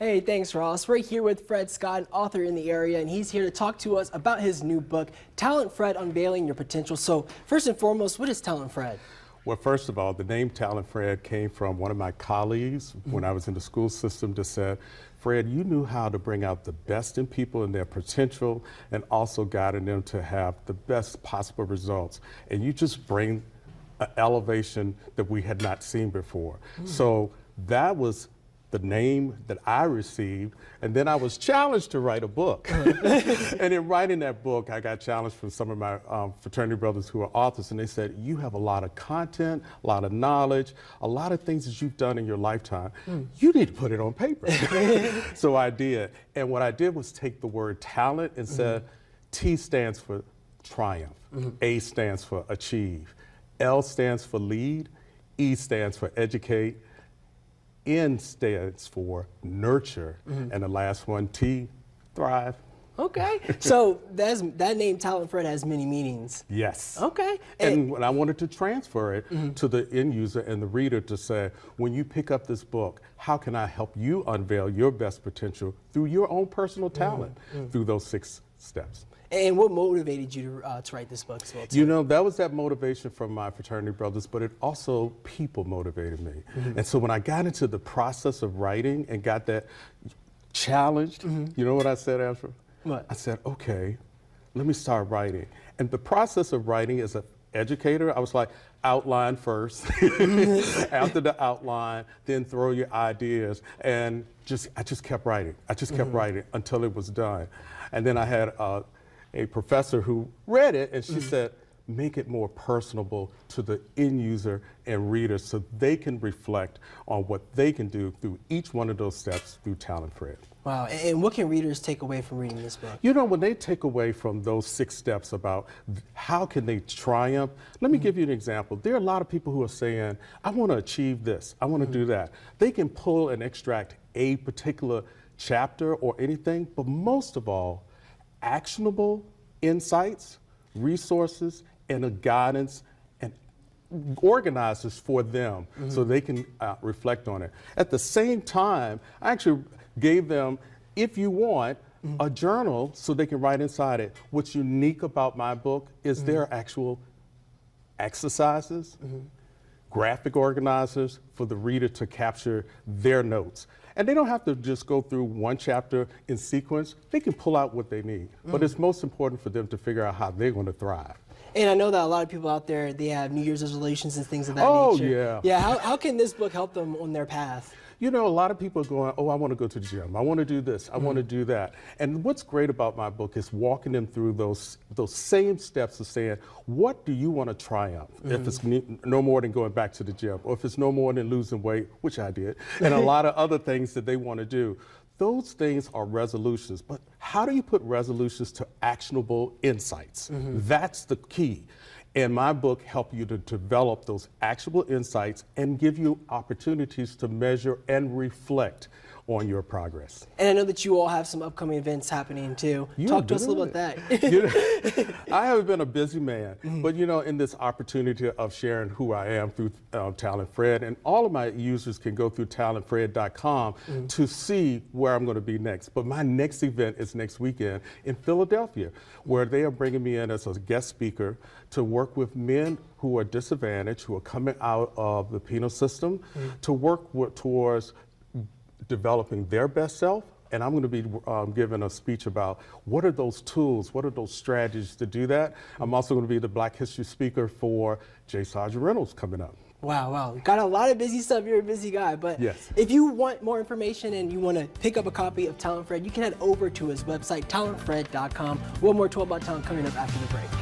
Hey, thanks, Ross. We're here with Fred Scott, an author in the area, and he's here to talk to us about his new book, TalentFRED, Unveiling Your Potential. So first and foremost, what is TalentFRED? Well, first of all, the name TalentFRED came from one of my colleagues when I was in the school system that said, Fred, you knew how to bring out the best in people and their potential and also guiding them to have the best possible results. And you just bring an elevation that we had not seen before. So that was the name that I received, and then I was challenged to write a book. And in writing that book, I got challenged from some of my fraternity brothers who are authors, and they said, you have a lot of content, a lot of knowledge, a lot of things that you've done in your lifetime. You need to put it on paper. So I did, and what I did was take the word talent and said, T stands for triumph, A stands for achieve, L stands for lead, E stands for educate, N stands for nurture, and the last one, T, thrive. Okay, so that name TalentFRED has many meanings. Yes. Okay. And when I wanted to transfer it to the end user and the reader to say, when you pick up this book, how can I help you unveil your best potential through your own personal talent through those 6 steps? And what motivated you to write this book as well, too? You know, that was that motivation from my fraternity brothers, but it also people motivated me. And so when I got into the process of writing and got that challenged, you know what I said, Azriah? What? I said, okay, let me start writing. And the process of writing as an educator, I was like, outline first, after the outline, then throw your ideas, and I just kept writing. I just kept writing until it was done. And then I had a professor who read it, and she said, make it more personable to the end user and reader so they can reflect on what they can do through each one of those steps through TalentFRED. Wow, and what can readers take away from reading this book? You know, when they take away from those 6 steps about how can they triumph, let me give you an example. There are a lot of people who are saying, I want to achieve this, I want to do that. They can pull and extract a particular chapter or anything, but most of all, actionable insights, resources, and a guidance and organizers for them so they can reflect on it. At the same time, I actually gave them, if you want, a journal so they can write inside it. What's unique about my book is there are actual exercises, graphic organizers for the reader to capture their notes. And they don't have to just go through one chapter in sequence. They can pull out what they need. But it's most important for them to figure out how they're going to thrive. And I know that a lot of people out there, they have New Year's resolutions and things of that nature. Yeah. Yeah, how can this book help them on their path? You know, a lot of people are going, oh, I want to go to the gym. I want to do this. I want to do that. And what's great about my book is walking them through those same steps of saying, what do you want to triumph? If it's no more than going back to the gym, or if it's no more than losing weight, which I did, and a lot of other things that they want to do. Those things are resolutions, but how do you put resolutions to actionable insights? That's the key. And my book helps you to develop those actionable insights and give you opportunities to measure and reflect on your progress. And I know that you all have some upcoming events happening too. Talk to us a little about that. You know, I have been a busy man, but you know, in this opportunity of sharing who I am through TalentFRED, and all of my users can go through talentfred.com to see where I'm going to be next. But my next event is next weekend in Philadelphia, where they are bringing me in as a guest speaker to work with men who are disadvantaged, who are coming out of the penal system, to work towards developing their best self. And I'm going to be giving a speech about what are those tools, what are those strategies to do that. I'm also going to be the Black History speaker for J. Sergeant Reynolds coming up. Wow, wow. Got a lot of busy stuff. You're a busy guy. But yes, if you want more information and you want to pick up a copy of TalentFRED, you can head over to his website, talentfred.com. One more 12 about talent coming up after the break.